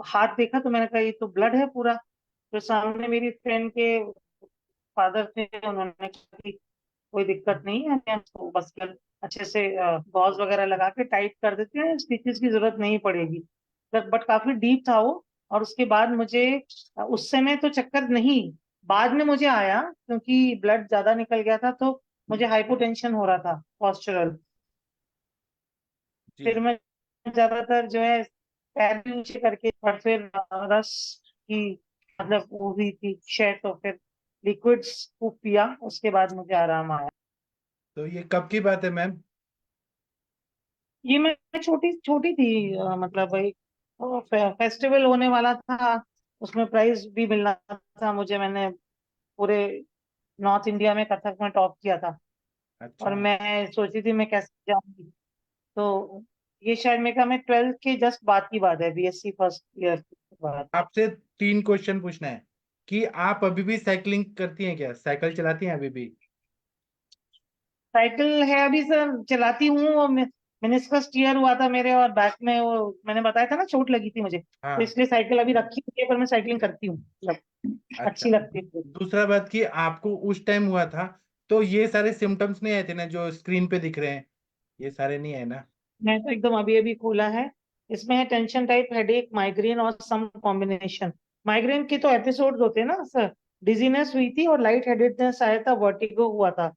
हाथ देखा तो मैंने कहा ये तो ब्लड है पूरा। तो सामने मेरी फ्रेंड के फादर थे, उन्होंने कहा कि कोई दिक्कत नहीं है, हम उसको बस कर अच्छे से गॉज वगैरह लगा के टाइट कर देते हैं, स्टिचेस की जरूरत नहीं पड़ेगी। बट काफी डीप था वो। और उसके बाद मुझे उस समय तो चक्कर नहीं, बाद में मुझे आया, क्योंकि ब्लड ज्यादा निकल गया था, तो मुझे हाइपोटेंशन हो रहा था पॉस्चरल। जी फिर मैं ज्यादातर जो है पैर भी नीचे करके, और फिर रस की मतलब वो हुई थी शेयर, तो फिर लिक्विड्स खूब पिया, उसके बाद मुझे आराम आया। तो ये कब की बात है मैम? ये मैं छोटी छोटी थी, मतलब वही फेस्टिवल होने वाला था, उसमें प्राइज भी मिलना था मुझे। मैंने पूरे नॉर्थ इंडिया में कथक में टॉप किया था, और अच्छा, मैं सोची थी मैं कैसे जाऊंगी। तो ये शायद मेरे का मैं 12th के जस्ट बाद की बात है, बीएससी फर्स्ट ईयर की बात। आपसे 3 क्वेश्चन पूछना है कि आप अभी भी साइकिलिंग करती हैं क्या? साइकिल चलाती हैं अभी भी? साइकिल है अभी सर, चलाती हूँ। और मेनिस्कस टीयर हुआ था मेरे, और बैक में वो मैंने बताया था ना, चोट लगी थी मुझे, तो हाँ, इसलिए साइकिल अभी रखी हुई है, पर मैं साइकिलिंग करती हूँ, मतलब अच्छा। अच्छी लगती है। दूसरा बात कि आपको उस टाइम हुआ था तो ये सारे सिम्टम्स नहीं आए थे ना जो स्क्रीन पे दिख रहे हैं? ये सारे नहीं आए ना? मैं तो एकदम अभी अभी खोला है। इसमें है टेंशन टाइप हेडेक, माइग्रेन और सम कॉम्बिनेशन। माइग्रेन के तो एपिसोड्स होते हैं ना सर। डिजीनेस हुई थी और लाइट हेडेडनेस आया था, वर्टिगो हुआ था।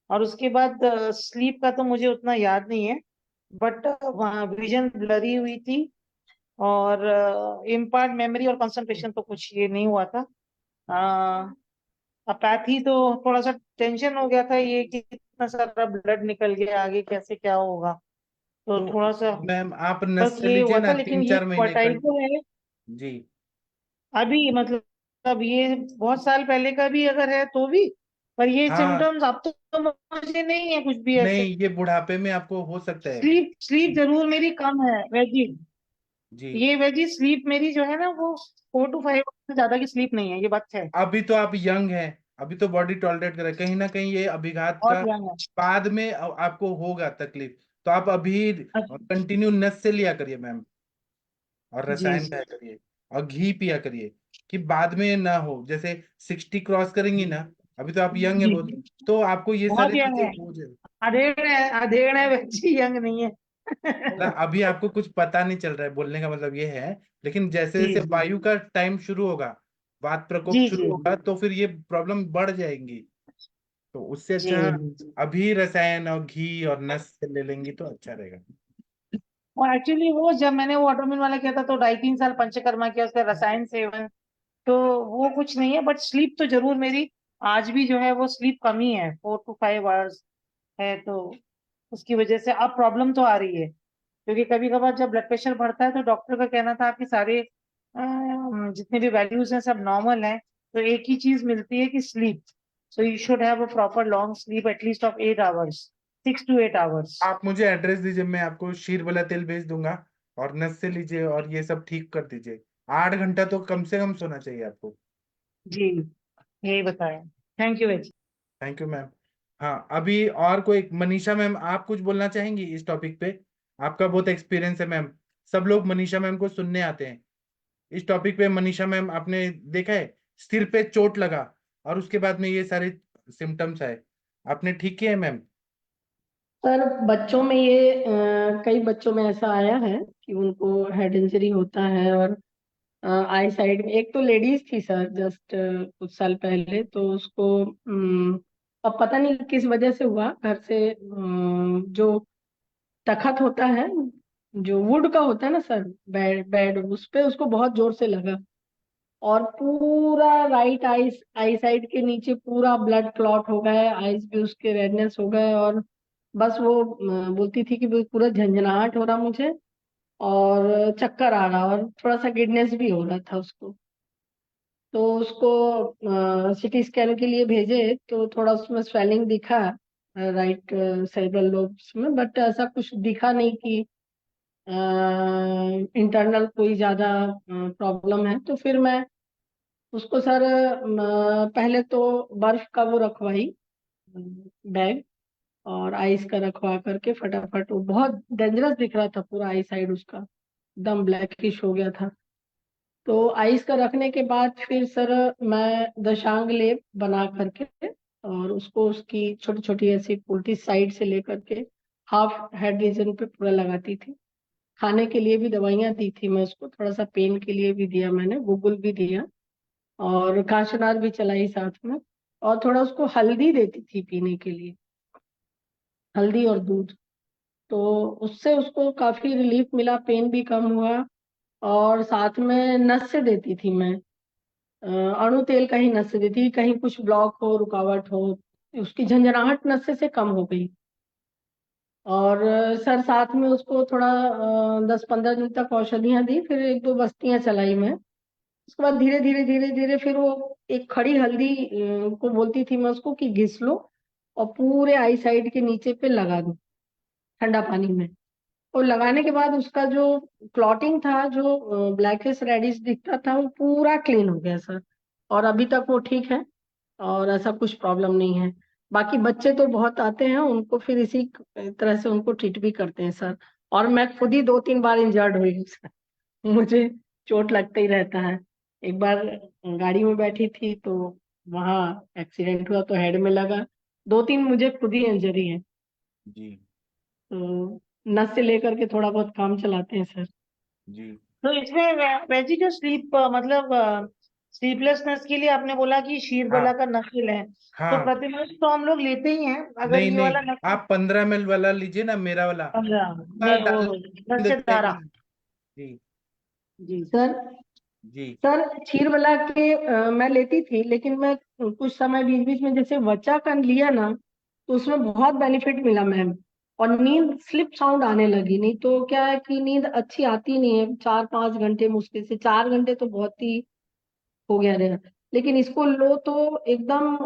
और उसके बाद स्लीप का तो मुझे उतना याद नहीं है, बट विजन ब्लरी हुई थी। और इम्पार्ट मेमोरी और कंसंट्रेशन तो कुछ ये नहीं हुआ था। अपैथी तो थोड़ा सा टेंशन हो गया था, ये कि इतना सारा ब्लड निकल गया, आगे कैसे क्या होगा, तो तो थोड़ा सा मैम आप नस बस से ये लीजिए हुआ ना, था। तीन लेकिन ये चार महीने वर्टाइगो है जी। अभी, मतलब ये बहुत साल पहले का भी अगर है तो भी, पर ये हाँ, सिम्टम्स अब तो मुझे नहीं है कुछ भी ऐसे। नहीं, ये बुढ़ापे में आपको हो सकता है। स्लीप स्लीप जरूर मेरी कम है वेजी। जी, ये वेजी स्लीप मेरी जो है ना, वो 4 to 5 से ज्यादा की स्लीप नहीं है, ये बात है। अभी तो आप यंग हैं, अभी तो बॉडी टॉलरेट करे, कहीं ना कहीं ये अभिघात बहुत का यंग है। बाद में आपको होगा तकलीफ। तो आप अभी कंटिन्यू नस से लिया करिए मैम, और जी रसायन जी खाया करिए, और घी पिया करिए, कि बाद में ना हो। जैसे 60 क्रॉस करेंगी ना, अभी तो आप यंग है जी बहुत, तो आपको ये बहुत सारी यंग चीजें है। हो जाए अधेड़ है वेजी, यंग नहीं है। ना। अभी आपको कुछ पता नहीं चल रहा है, बोलने का मतलब ये है। लेकिन जैसे जी जैसे जी वायु का टाइम शुरू होगा, वात प्रकोप जी शुरू जी होगा, तो फिर ये प्रॉब्लम बढ़ जाएंगी। तो उससे जी अच्छा जी। अभी रसायन और घी और नस से ले लेंगी तो अच्छा रहेगा। और एक्चुअली वो जब मैंने वो ऑटोमिन वाला किया था, तो 2.5-3 साल पंचकर्मा किया, उसका रसायन सेवन, तो वो कुछ नहीं है। बट स्लीप तो जरूर मेरी आज भी जो है वो स्लीप कमी है, 4 to 5 आवर्स है। तो उसकी वजह से अब प्रॉब्लम तो आ रही है, क्योंकि कभी कभार जब ब्लड प्रेशर बढ़ता है, तो डॉक्टर का कहना था आपके सारे जितने भी वैल्यूज हैं सब नॉर्मल हैं, तो एक ही चीज मिलती है कि sleep. So you should have a proper long sleep at least of 8 hours, 6 to 8 hours. आप मुझे एड्रेस दीजिए, मैं आपको शीर वाला तेल भेज दूंगा, और नस से लीजिए और ये सब ठीक कर दीजिए। 8 घंटा तो कम से कम सोना चाहिए आपको। जी यही बताया। Thank you veggie. Thank you ma'am. हाँ, अभी और कोई? मनीषा मैम, आप कुछ बोलना चाहेंगी इस टॉपिक पे? आपका बहुत एक्सपीरियंस है मैम, सब लोग मनीषा मैम को सुनने आते हैं। इस टॉपिक पे मनीषा मैम, आपने देखा है सिर पे चोट लगा और उसके बाद में ये सारे सिम्टम्स आए, आपने ठीक किया है मैम? सर बच्चों में ये कई बच्चों में ऐसा आया है कि उनको हेड इंजरी होता है, और आई साइड में एक तो लेडीज थी सर, जस्ट कुछ साल पहले, तो उसको अब पता नहीं किस वजह से हुआ, घर से जो तखत होता है, जो वुड का होता है ना सर, बेड बेड उस पे उसको बहुत जोर से लगा, और पूरा राइट आई आई साइड के नीचे पूरा ब्लड क्लॉट हो गया, आईज भी उसके रेडनेस हो गए, और बस वो बोलती थी कि वो पूरा झंझनाहट हो रहा मुझे, और चक्कर आ रहा, और थोड़ा सा गिडनेस भी हो रहा था उसको। तो उसको सिटी स्कैन के लिए भेजे, तो थोड़ा उसमें स्वेलिंग दिखा राइट सेरेब्रल लोब्स में, बट ऐसा कुछ दिखा नहीं कि इंटरनल कोई ज्यादा प्रॉब्लम है। तो फिर मैं उसको सर पहले तो बर्फ का वो रखवाई बैग, और आइस का रखवा करके फटाफट, वो बहुत डेंजरस दिख रहा था, पूरा आई साइड उसका एकदम ब्लैकिश हो गया था। तो आइस का रखने के बाद फिर सर मैं दशांग लेप बना करके, और उसको उसकी छोटी छोटी ऐसी उल्टी साइड से लेकर के हाफ हेड रीजन पे पूरा लगाती थी। खाने के लिए भी दवाइयां दी थी मैं उसको, थोड़ा सा पेन के लिए भी दिया मैंने, गूगल भी दिया, और कांचनार भी चलाई साथ में, और थोड़ा उसको हल्दी देती थी पीने के लिए। हल्दी और दूध। तो उससे उसको काफी रिलीफ मिला, पेन भी कम हुआ। और साथ में नस से देती थी मैं, अणु तेल का ही नस से देती थी, कहीं कुछ ब्लॉक हो, रुकावट हो, उसकी झंझनाहट नस से कम हो गई। और सर साथ में उसको थोड़ा 10-15 दिन तक औषधियां दी, फिर 1-2 बस्तियां चलाई मैं। उसके बाद धीरे धीरे धीरे धीरे फिर वो एक खड़ी हल्दी को बोलती थी मैं उसको कि घिस लो और पूरे आई साइड के नीचे पे लगा दो ठंडा पानी में। और लगाने के बाद उसका जो क्लॉटिंग था, जो ब्लैकिश रेडिश दिखता था, वो पूरा क्लीन हो गया सर। और अभी तक वो ठीक है और ऐसा कुछ प्रॉब्लम नहीं है। बाकी बच्चे तो बहुत आते हैं, उनको फिर इसी तरह से उनको ट्रीट भी करते हैं सर। और मैं खुद ही 2-3 बार इंजर्ड हुई हूँ सर। मुझे चोट लगता ही रहता है। एक बार गाड़ी में बैठी थी तो वहां एक्सीडेंट हुआ तो हेड में लगा। 2-3 मुझे खुद ही इंजरी है। जी तो नस से लेकर के थोड़ा बहुत काम चलाते हैं सर। जी तो इसमें वैसी जो स्लीप मतलब स्लीपलेसनेस के लिए आपने बोला कि शीरबला हाँ का नशेल है, तो हाँ। प्रतिमास तो हम लोग लेते ही हैं, अगर नहीं ये नहीं, वाला नशेल। आप 15 ml वाला लीजिए ना, मेरा वाला। नहीं, वो बंद नशे धारा। करेगी। जी जी। सर जी सर क्षीरबला के मैं लेती थी, लेकिन मैं कुछ समय बीच बीच में जैसे वचा का लिया ना, तो उसमें बहुत बेनिफिट मिला मैम। और नींद स्लिप साउंड आने लगी। नहीं तो क्या है कि नींद अच्छी आती नहीं है, 4-5 घंटे, मुश्किल से 4 घंटे तो बहुत ही हो गया रहेगा। लेकिन इसको लो तो एकदम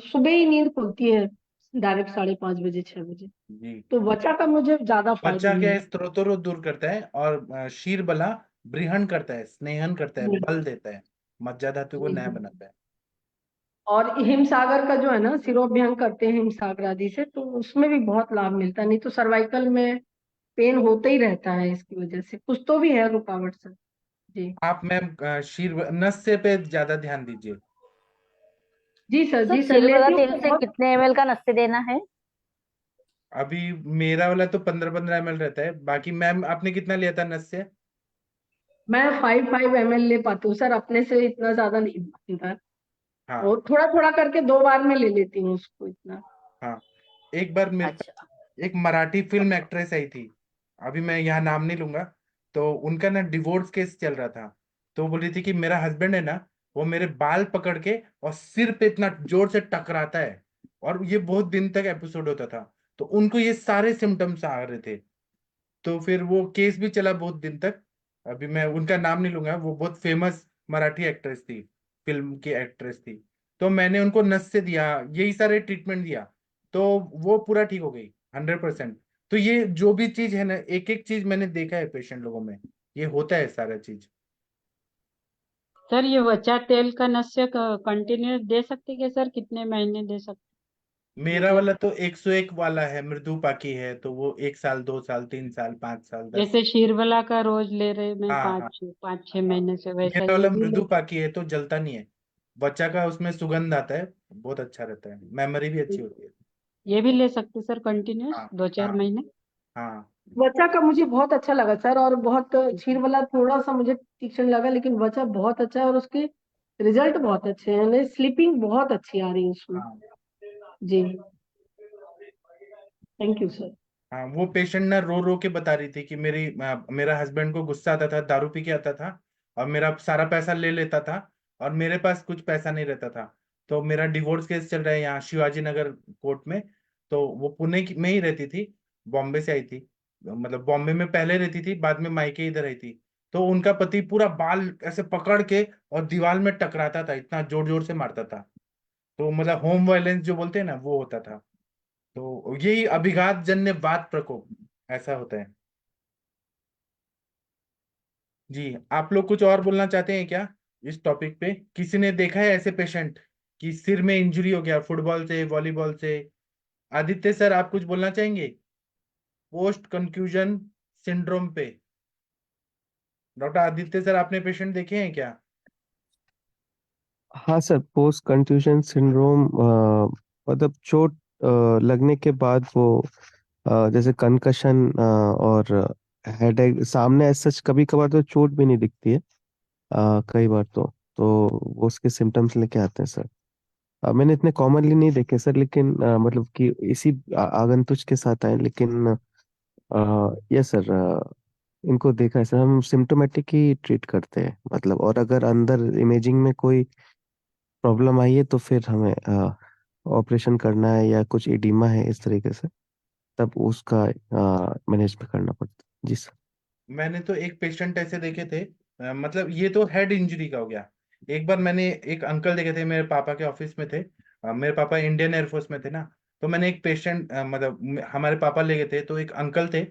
सुबह ही नींद खुलती है, डायरेक्ट 5:30 बजे 6 बजे। जी। तो वचा का मुझे ज्यादा फायदा बच्चा क्या मिला। है, स्त्रोतोरोध दूर करता है, और शीर बला बृहन करता है, स्नेहन करता है, जी बल देता है, मज्जा धातु को जी नया जी। बनाता है। और हिमसागर का जो है ना, सिरोभ्यंग करते हैं हिमसागर आदि से, तो उसमें भी बहुत लाभ मिलता है। नहीं तो सर्वाइकल में पेन होता ही रहता है, इसकी वजह से कुछ तो भी है रुकावट सर। जी आप मैम शीर नस से पे ज्यादा ध्यान दीजिए। जी सर, सर जी सर, क्षीरबला लेती हूँ तेल तो से बहुत। कितने ml का नस्से देना है? अभी मेरा वाला तो 15-15 ml रहता है। बाकी मैम आपने कितना लिया था नस से? मैं 5-5 ml ले पाती हूँ सर, अपने से इतना ज्यादा नहीं बनता। हाँ और थोड़ा थोड़ा करके 2 बार में ले लेती हूँ उसको इतना। हाँ। एक बार मेरे अच्छा। पास एक मराठी फिल्म एक्ट्रेस आई थी, अभी मैं यहाँ नाम नहीं लूंगा। तो उनका ना डिवोर्स केस चल रहा था। तो वो बोल रही थी कि मेरा हस्बैंड है ना, वो मेरे बाल पकड़ के और सिर पे इतना जोर से टकराता है, और ये बहुत दिन तक एपिसोड होता था। तो उनको ये सारे सिम्टम्स आ रहे थे। तो फिर वो केस भी चला बहुत दिन तक। अभी मैं उनका नाम नहीं लूंगा, वो बहुत फेमस मराठी एक्ट्रेस थी, फिल्म की एक्ट्रेस थी। तो मैंने उनको नस से दिया, यही सारे ट्रीटमेंट दिया, तो वो पूरा ठीक हो गई 100%। तो ये जो भी चीज है ना, एक एक चीज मैंने देखा है पेशेंट लोगों में, ये होता है सारा चीज। सर ये वचा तेल का नस्य कंटिन्यू दे सकते क्या सर? कितने महीने दे सकते? मेरा मतलब वाला तो 101 वाला है, मृदु पाकी है, तो वो 1 साल 2 साल 3 साल 5 साल 10 साल। जैसे शीरबला का रोज ले रहे मैं हाँ हाँ। 5-6 महीने से, वैसा मेरा ये वाला भी ले? मृदु पाकी है तो जलता नहीं है। बच्चा का उसमें सुगंध आता है, बहुत अच्छा रहता है, मेमोरी भी अच्छी होती है। ये भी ले सकते सर कंटिन्यूस हाँ 2-4 महीने? हाँ। वचा का मुझे बहुत अच्छा लगा सर। और बहुत क्षीर वाला थोड़ा सा मुझे तीक्ष्ण लगा, लेकिन वचा बहुत अच्छा है और उसके रिजल्ट बहुत अच्छे हैं। स्लीपिंग बहुत अच्छी आ रही है उसमें। हाँ जी, थैंक यू सर। हाँ। वो पेशेंट ना रो रो के बता रही थी कि मेरा हस्बैंड को गुस्सा आता था, दारू पी के आता था, और मेरा सारा पैसा ले लेता था, और मेरे पास कुछ पैसा नहीं रहता था। तो मेरा डिवोर्स केस चल रहा है यहाँ शिवाजी नगर कोर्ट में। तो वो में ही रहती थी, बॉम्बे से आई थी। मतलब बॉम्बे में पहले रहती थी, बाद में मायके इधर आई थी। तो उनका पति पूरा बाल ऐसे पकड़ के और दीवार में टकराता था, इतना जोर जोर से मारता था। तो मतलब होम वायलेंस जो बोलते हैं ना, वो होता था। तो यही अभिघात जन्य वात प्रकोप ऐसा होता है। जी, आप लोग कुछ और बोलना चाहते हैं क्या इस टॉपिक पे? किसी ने देखा है ऐसे पेशेंट कि सिर में इंजरी हो गया फुटबॉल से, वॉलीबॉल से? आदित्य सर, आप कुछ बोलना चाहेंगे पोस्ट कंफ्यूजन सिंड्रोम पे? डॉक्टर आदित्य सर, आपने पेशेंट देखे हैं क्या? हाँ सर, पोस्ट कंट्यूशन सिंड्रोम मतलब चोट लगने के बाद वो जैसे कंकशन और हेडेक सामने सच कभी कभार तो चोट भी नहीं दिखती है, कई बार तो वो उसके सिम्टम्स लेके आते हैं सर। मैंने इतने कॉमनली नहीं देखे सर, लेकिन मतलब कि इसी आगंतुक के साथ आए, लेकिन यस सर, इनको देखा है सर। हम सिम्टोमेटिक ही ट्रीट करते हैं मतलब, और अगर अंदर इमेजिंग में कोई प्रॉब्लम आई है तो फिर हमें ऑपरेशन करना है या कुछ एडिमा है इस तरीके से, तब उसका मैनेजमेंट करना पड़ता है। जी सर। मैंने तो एक पेशेंट ऐसे देखे थे, मतलब ये तो हेड इंजरी का हो गया। एक बार मैंने एक अंकल देखे थे, मेरे पापा के ऑफिस में थे। मेरे पापा इंडियन एयरफोर्स में थे ना। तो मैंने एक पेशेंट, मतलब हमारे पापा ले गए थे, तो एक अंकल थे।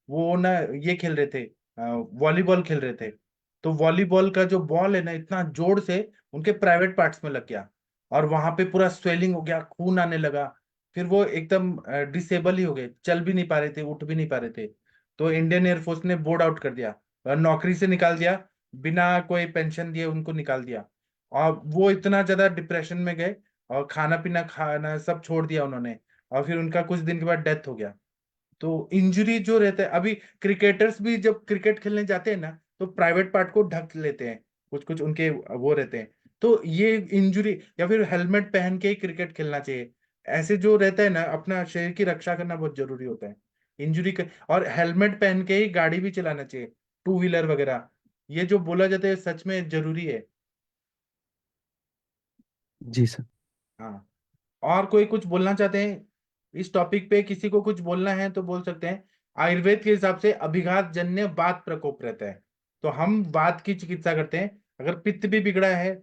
वो ना ये खेल रहे थे, वॉलीबॉल खेल रहे थे। तो वॉलीबॉल का जो बॉल है ना, इतना जोर से उनके प्राइवेट पार्ट्स में लग गया, और वहां पे पूरा स्वेलिंग हो गया, खून आने लगा। फिर वो एकदम डिसेबल ही हो गए, चल भी नहीं पा रहे थे, उठ भी नहीं पा रहे थे। तो इंडियन एयरफोर्स ने बोर्ड आउट कर दिया और नौकरी से निकाल दिया, बिना कोई पेंशन दिए उनको निकाल दिया। और वो इतना ज्यादा डिप्रेशन में गए, और खाना पीना खाना सब छोड़ दिया उन्होंने। और फिर उनका कुछ दिन के बाद डेथ हो गया। तो इंजरी जो रहता है, अभी क्रिकेटर्स भी जब क्रिकेट खेलने जाते हैं ना, तो प्राइवेट पार्ट को ढक लेते हैं, कुछ कुछ उनके वो रहते हैं। तो ये इंजरी, या फिर हेलमेट पहन के ही क्रिकेट खेलना चाहिए। ऐसे जो रहता है ना, अपना शरीर की रक्षा करना बहुत जरूरी होता है। इंजरी का, और हेलमेट पहन के ही गाड़ी भी चलाना चाहिए, टू व्हीलर वगैरह। ये जो बोला जाता है सच में जरूरी है। जी सर। हाँ। और कोई कुछ बोलना चाहते हैं इस टॉपिक पे? किसी को कुछ बोलना है तो बोल सकते हैं। आयुर्वेद के हिसाब से अभिघात जन्य वात प्रकोप रहता है, तो हम वात की चिकित्सा करते हैं। अगर पित्त भी बिगड़ा है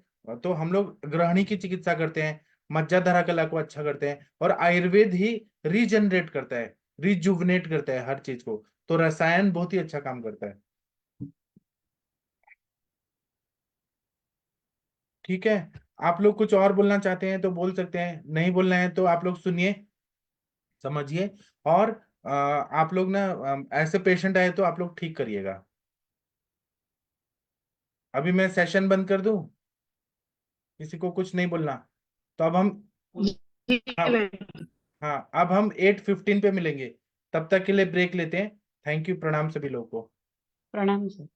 तो हम लोग ग्रहणी की चिकित्सा करते हैं, मज्जाधारा कला को अच्छा करते हैं। और आयुर्वेद ही रीजनरेट करता है, रिजुवनेट करता है हर चीज को। तो रसायन बहुत ही अच्छा काम करता है। ठीक है। आप लोग कुछ और बोलना चाहते हैं तो बोल सकते हैं, नहीं बोलना है तो आप लोग सुनिए, समझिए। और आप लोग ना, ऐसे पेशेंट आए तो आप लोग ठीक करिएगा। अभी मैं सेशन बंद कर दूं, किसी को कुछ नहीं बोलना? तो अब हम, हाँ, हाँ, अब हम 8:15 पे मिलेंगे। तब तक के लिए ब्रेक लेते हैं। थैंक यू, प्रणाम सभी लोगों को। प्रणाम सर।